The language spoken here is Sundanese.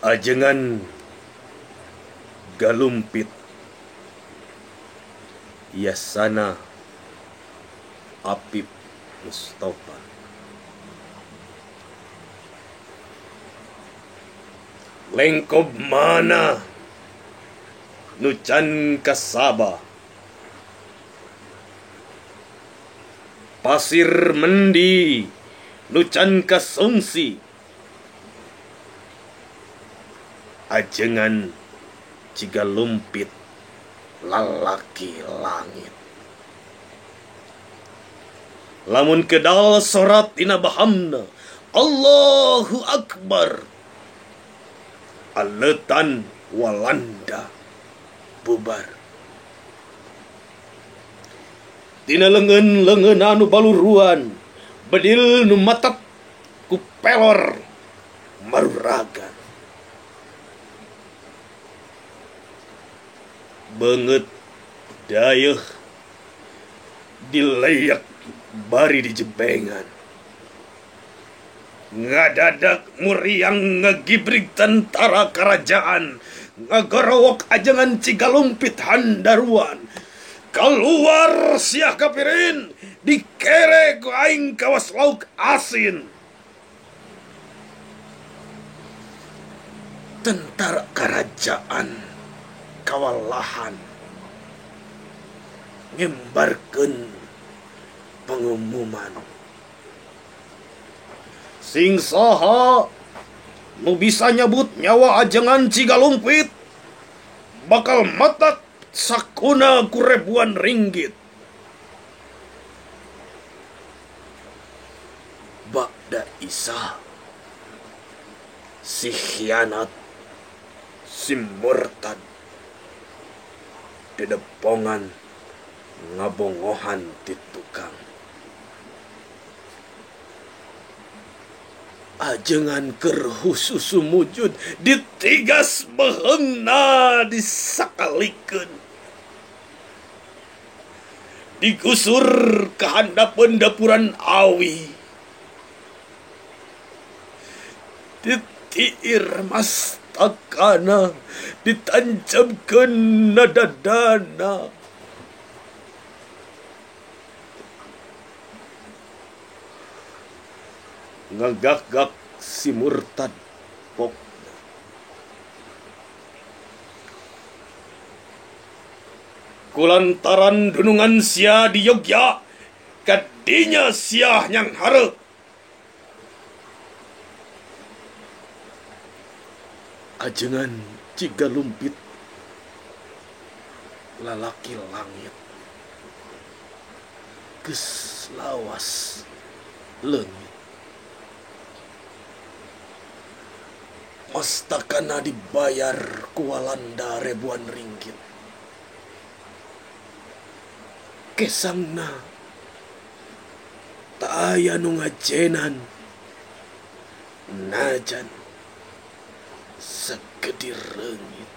Ajengan galumpit Yasana Apip Mustafa. Lengkob mana nucan kasaba, pasir mendi nucan kasungsi, ajengan ciga lumpit lalaki langit. Lamun kedal sorat tina bahamna Allahu Akbar, aletan walanda bubar. Tina lengan anu baluruan, bedil nu matak ku pelor maruragan. Banget dayeuh dileyak bari di jebengan. Ngadadak muriang ngegibrig tentara kerajaan, ngagorowok ajengan cigalumpit handaruan. Keluar siah kapirin, dikere ku aing kawas lauk asin. Tentara kerajaan kawalahan ngembarkeun pengumuman. Sing saha nu bisa nyebut nyawa ajengan cigalumpit bakal matak sakuna ku ribuan ringgit. Ba'da Isa si khianat, si murtad, dedepongan ngabongohan ti tukang. Ajengan keur hususu mujud ditigas beheungna disakalikeun, digusur ke handapeun dapuran awi, ditiir mastakana, ditancapkeun nadadana. Ngagak-gak si murtad pokna. Kulantaran dunungan sia di Yogya, kadinya sia nyang hareup. Ajengan cigalumpit lalaki langit geus lawas leungit. Mastakana dibayar ku walanda ribuan ringgit. Kesangna tak aya nu ngajenan najan segedir reungit.